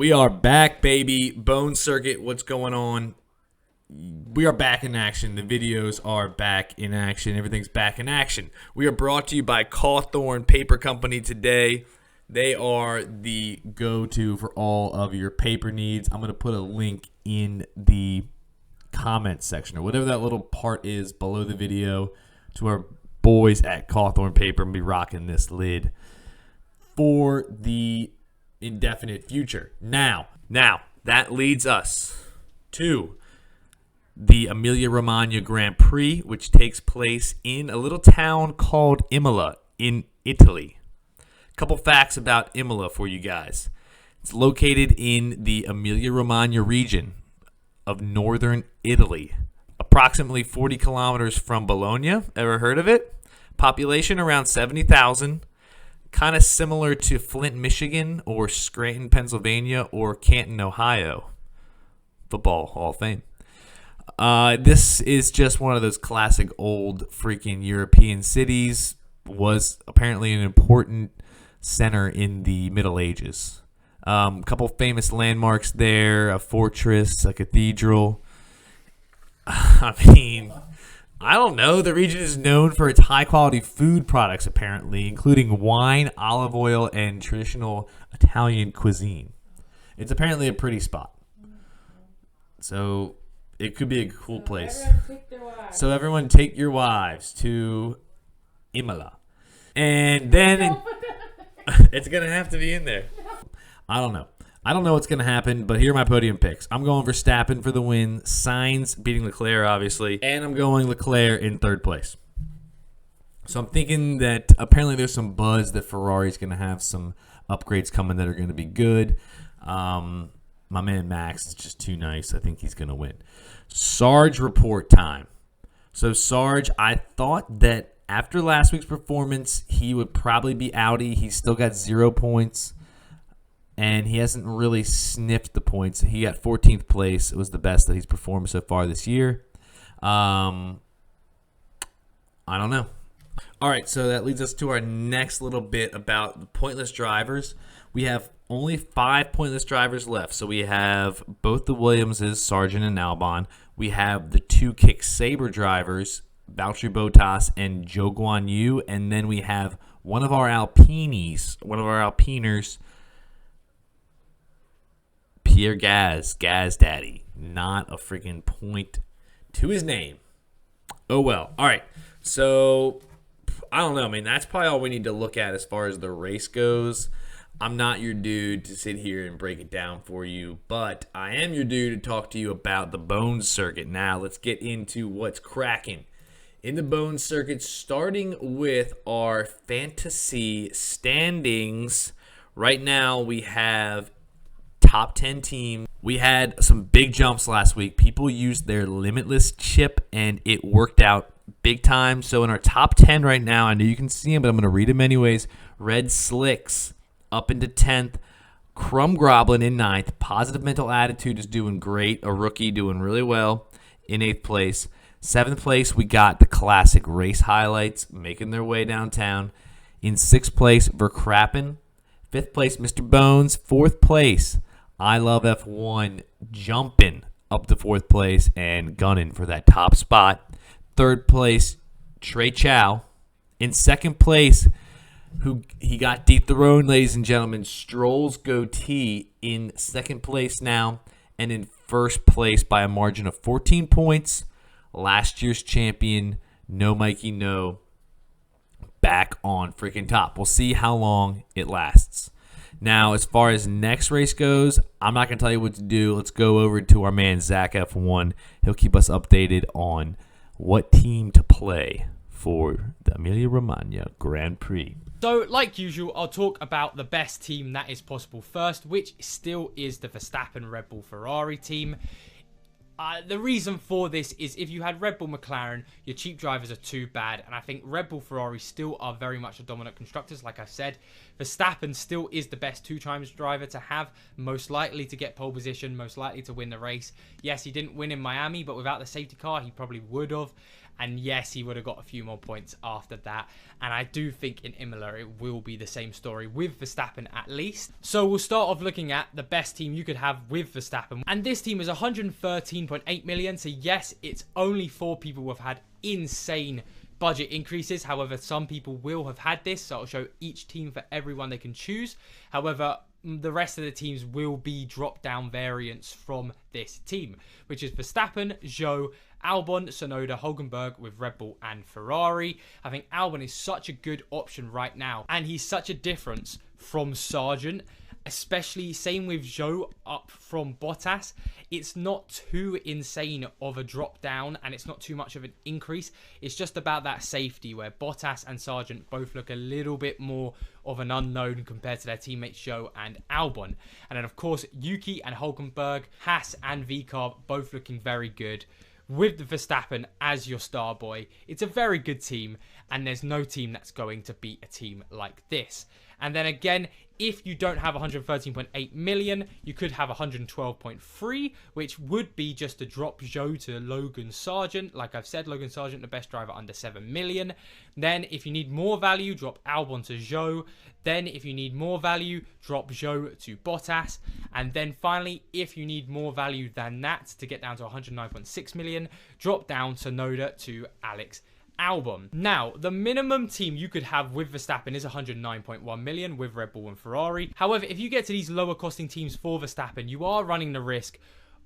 We are back, baby. Bone Circuit, what's going on? We are back in action. The videos are back in action. Everything's back in action. We are brought to you by Cauthorne Paper Company today. They are the go-to for all of your paper needs. I'm going to put a link in the comment section or whatever that little part is below the video to our boys at Cauthorne Paper and be rocking this lid for the indefinite future. Now, that leads us to the Emilia Romagna Grand Prix, which takes place in a little town called Emilia in Italy. A couple facts about Emilia for you guys. It's located in the Emilia Romagna region of northern Italy, approximately 40 kilometers from Bologna. Ever heard of it? Population around 70,000. Kind of similar to Flint, Michigan, or Scranton, Pennsylvania, or Canton, Ohio. Football Hall of Fame. This is just one of those classic old freaking European cities. Was apparently an important center in the Middle Ages. A couple famous landmarks there, a fortress, a cathedral. I mean, I don't know. The region is known for its high-quality food products, apparently, including wine, olive oil, and traditional Italian cuisine. It's apparently a pretty spot. So it could be a cool place. So everyone take your wives to Emilia. And then it's going to have to be in there. I don't know. I don't know what's going to happen, but here are my podium picks. I'm going Verstappen for the win. Sainz beating Leclerc, obviously. And I'm going Leclerc in third place. So I'm thinking that apparently there's some buzz that Ferrari's going to have some upgrades coming that are going to be good. My man Max is just too nice. I think he's going to win. Sarge report time. So Sarge, I thought that after last week's performance, he would probably be outie. He's still got 0 points. And he hasn't really sniffed the points. He got 14th place. It was the best that he's performed so far this year. I don't know. All right, so that leads us to our next little bit about the pointless drivers. We have only 5 pointless drivers left. So we have both the Williamses, Sargent and Albon. We have the 2 Kick Sabre drivers, Valtteri Bottas and Zhou Guanyu. And then we have one of our Alpiners, Pierre Gaz Daddy. Not a freaking point to his name. Oh, well. All right. So, I don't know. I mean, that's probably all we need to look at as far as the race goes. I'm not your dude to sit here and break it down for you, but I am your dude to talk to you about the Bone Circuit. Now, let's get into what's cracking in the Bone Circuit, starting with our fantasy standings. Right now, we have top 10 team. We had some big jumps last week. People used their limitless chip, and it worked out big time. So in our top 10 right now, I know you can see them, but I'm going to read them anyways. Red Slicks up into 10th. Crumb Groblin in 9th. Positive Mental Attitude is doing great. A rookie doing really well in 8th place. 7th place, we got the classic race highlights making their way downtown. In 6th place, Verkrappen. 5th place, Mr. Bones. 4th place, I Love F1 jumping up to 4th place and gunning for that top spot. 3rd place, Trey Chow. In 2nd place, he got dethroned, ladies and gentlemen, Stroll's Goatee in 2nd place now. And in 1st place by a margin of 14 points, last year's champion, No Mikey No, back on freaking top. We'll see how long it lasts. Now, as far as next race goes, I'm not going to tell you what to do. Let's go over to our man, Zach F1. He'll keep us updated on what team to play for the Emilia Romagna Grand Prix. So, like usual, I'll talk about the best team that is possible first, which still is the Verstappen Red Bull Ferrari team. The reason for this is if you had Red Bull McLaren, your cheap drivers are too bad. And I think Red Bull Ferrari still are very much the dominant constructors, like I said. Verstappen still is the best 2-times driver to have, most likely to get pole position, most likely to win the race. Yes, he didn't win in Miami, but without the safety car, he probably would have. And yes, he would have got a few more points after that. And I do think in Imola, it will be the same story with Verstappen at least. So we'll start off looking at the best team you could have with Verstappen. And this team is 113.8 million. So yes, it's only 4 people who have had insane budget increases. However, some people will have had this. So I'll show each team for everyone they can choose. However, the rest of the teams will be drop-down variants from this team, which is Verstappen, Zhou, Albon, Tsunoda, Hulkenberg with Red Bull and Ferrari. I think Albon is such a good option right now, and he's such a difference from Sargent, especially same with Zhou up from Bottas. It's not too insane of a drop down, and it's not too much of an increase. It's just about that safety where Bottas and Sargent both look a little bit more of an unknown compared to their teammates Zhou and Albon. And then of course Yuki and Hulkenberg, Haas and VCarb both looking very good. With the Verstappen as your star boy, it's a very good team, and there's no team that's going to beat a team like this. And then again, if you don't have 113.8 million, you could have 112.3, which would be just to drop Zhou to Logan Sargent. Like I've said, Logan Sargent, the best driver under 7 million. Then if you need more value, drop Albon to Zhou. Then if you need more value, drop Zhou to Bottas. And then finally, if you need more value than that to get down to 109.6 million, drop down Tsunoda to Alex Albon. Now, the minimum team you could have with Verstappen is 109.1 million with Red Bull and Ferrari. However, if you get to these lower costing teams for Verstappen, you are running the risk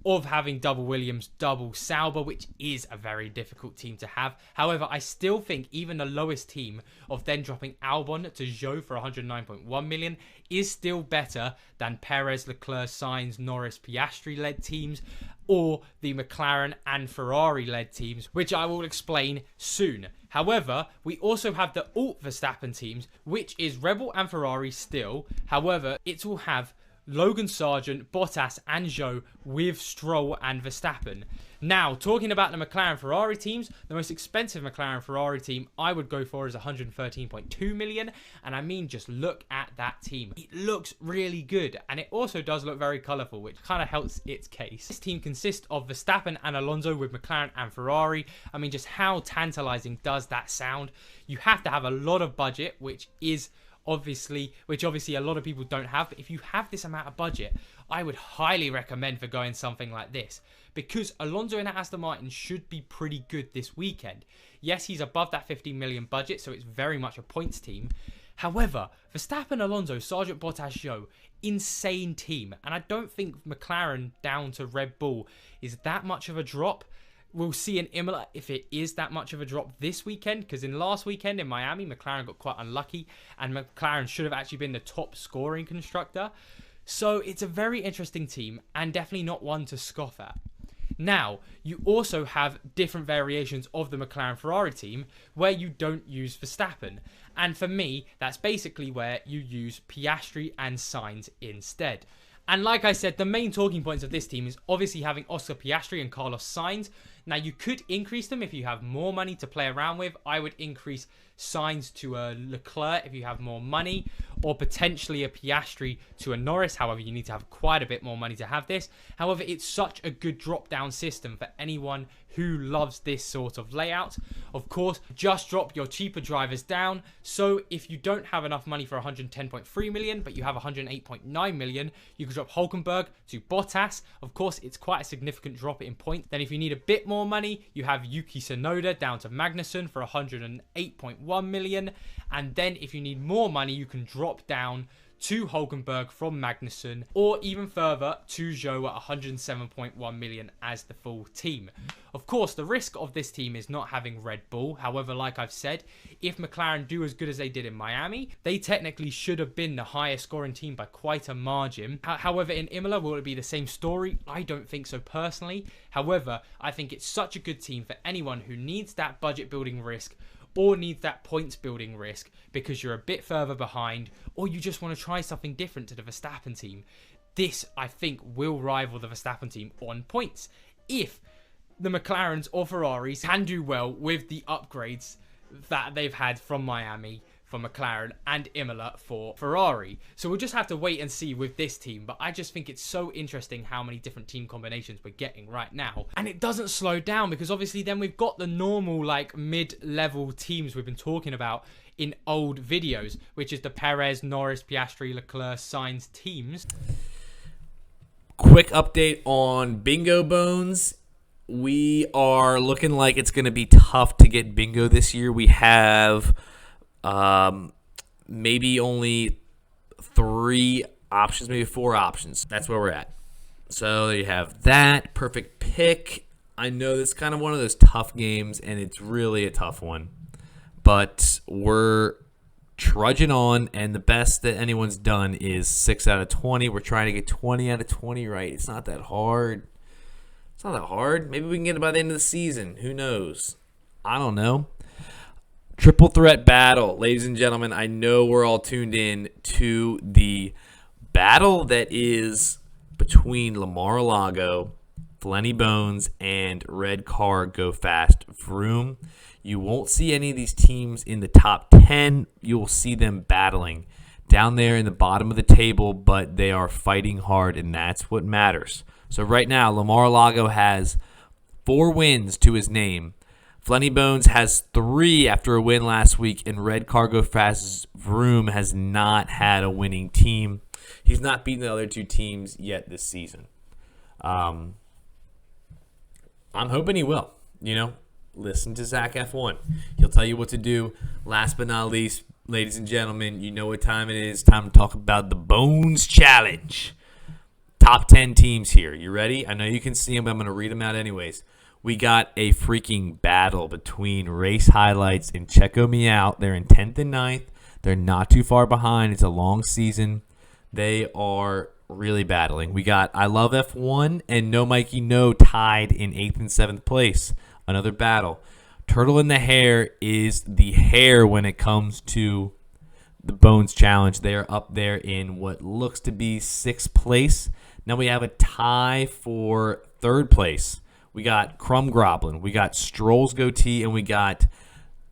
of having double Williams, double Sauber, which is a very difficult team to have. However, I still think even the lowest team of then dropping Albon to Zhou for 109.1 million is still better than Perez, Leclerc, Sainz, Norris, Piastri-led teams, or the McLaren and Ferrari-led teams, which I will explain soon. However, we also have the alt Verstappen teams, which is Red Bull and Ferrari still. However, it will have Logan Sargent, Bottas and Zhou with Stroll and Verstappen. Now, talking about the McLaren Ferrari teams, the most expensive McLaren Ferrari team I would go for is 113.2 million. And I mean, just look at that team. It looks really good. And it also does look very colourful, which kind of helps its case. This team consists of Verstappen and Alonso with McLaren and Ferrari. I mean, just how tantalising does that sound? You have to have a lot of budget, which obviously a lot of people don't have. But if you have this amount of budget, I would highly recommend for going something like this, because Alonso in Aston Martin should be pretty good this weekend. Yes, he's above that 15 million budget, so it's very much a points team. However, Verstappen, Alonso, Sargent, Bottas, Zhou, insane team. And I don't think McLaren down to Red Bull is that much of a drop. We'll see in Imola if it is that much of a drop this weekend, because in last weekend in Miami, McLaren got quite unlucky, and McLaren should have actually been the top scoring constructor. So it's a very interesting team, and definitely not one to scoff at. Now, you also have different variations of the McLaren Ferrari team where you don't use Verstappen. And for me, that's basically where you use Piastri and Sainz instead. And like I said, the main talking points of this team is obviously having Oscar Piastri and Carlos Sainz. Now, you could increase them if you have more money to play around with. I would increase Sainz to a Leclerc if you have more money, or potentially a Piastri to a Norris. However, you need to have quite a bit more money to have this. However, it's such a good drop-down system for anyone who loves this sort of layout. Of course, just drop your cheaper drivers down. So if you don't have enough money for 110.3 million, but you have 108.9 million, you can drop Hulkenberg to Bottas. Of course, it's quite a significant drop in points. Then if you need a bit more money, you have Yuki Tsunoda down to Magnussen for 108.1 million. And then if you need more money, you can drop down to Hulkenberg from Magnussen, or even further to Zhou at 107.1 million as the full team. Of course, the risk of this team is not having Red Bull. However, like I've said, if McLaren do as good as they did in Miami, they technically should have been the highest scoring team by quite a margin. However, in Imola, will it be the same story? I don't think so personally. However, I think it's such a good team for anyone who needs that budget building risk, or needs that points building risk because you're a bit further behind, or you just want to try something different to the Verstappen team. This, I think, will rival the Verstappen team on points if the McLarens or Ferraris can do well with the upgrades that they've had from Miami for McLaren and Imola for Ferrari. So we'll just have to wait and see with this team. But I just think it's so interesting how many different team combinations we're getting right now. And it doesn't slow down, because obviously then we've got the normal like mid-level teams we've been talking about in old videos, which is the Perez, Norris, Piastri, Leclerc, Sainz teams. Quick update on Bingo Bones. We are looking like it's going to be tough to get bingo this year. We have maybe only 3 options, maybe 4 options. That's where we're at. So you have that perfect pick. I know this is kind of one of those tough games, and it's really a tough one. But we're trudging on, and the best that anyone's done is 6 out of 20. We're trying to get 20 out of 20 right. It's not that hard. It's not that hard. Maybe we can get it by the end of the season. Who knows? I don't know. Triple threat battle. Ladies and gentlemen, I know we're all tuned in to the battle that is between Mar-a-Lago, Flenny Bones, and Red Car Go Fast Vroom. You won't see any of these teams in the top 10. You'll see them battling down there in the bottom of the table, but they are fighting hard, and that's what matters. So right now, Mar-a-Lago has 4 wins to his name. Flenny Bones has 3 after a win last week, and Red Cargo Fast Vroom has not had a winning team. He's not beaten the other 2 teams yet this season. I'm hoping he will, Listen to Zach F1. He'll tell you what to do. Last but not least, ladies and gentlemen, you know what time it is. Time to talk about the Bones Challenge. Top 10 teams here. You ready? I know you can see them, but I'm going to read them out anyways. We got a freaking battle between Race Highlights and Checo Me Out. They're in 10th and 9th. They're not too far behind. It's a long season. They are really battling. We got I Love F1 and No Mikey No tied in 8th and 7th place. Another battle. Turtle in the Hair is the hair when it comes to the Bones Challenge. They are up there in what looks to be 6th place. Now we have a tie for 3rd place. We got Crumb Groblin. We got Stroll's Goatee. And we got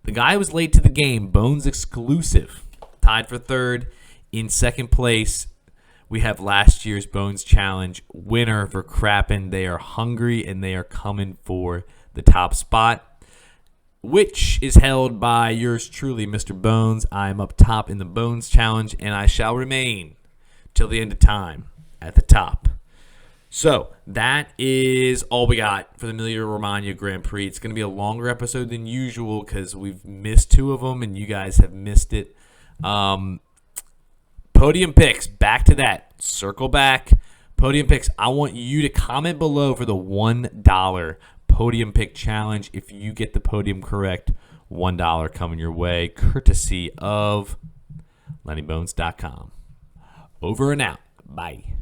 the guy who was late to the game, Bones Exclusive, tied for 3rd. In 2nd place, we have last year's Bones Challenge winner for Crappin'. They are hungry, and they are coming for the top spot, which is held by yours truly, Mr. Bones. I am up top in the Bones Challenge, and I shall remain till the end of time at the top. So that is all we got for the Emilia Romagna Grand Prix. It's going to be a longer episode than usual because we've missed 2 of them, and you guys have missed it. Podium picks, back to that. Circle back. Podium picks, I want you to comment below for the $1 Podium Pick Challenge. If you get the podium correct, $1 coming your way, courtesy of LennyBones.com. Over and out. Bye.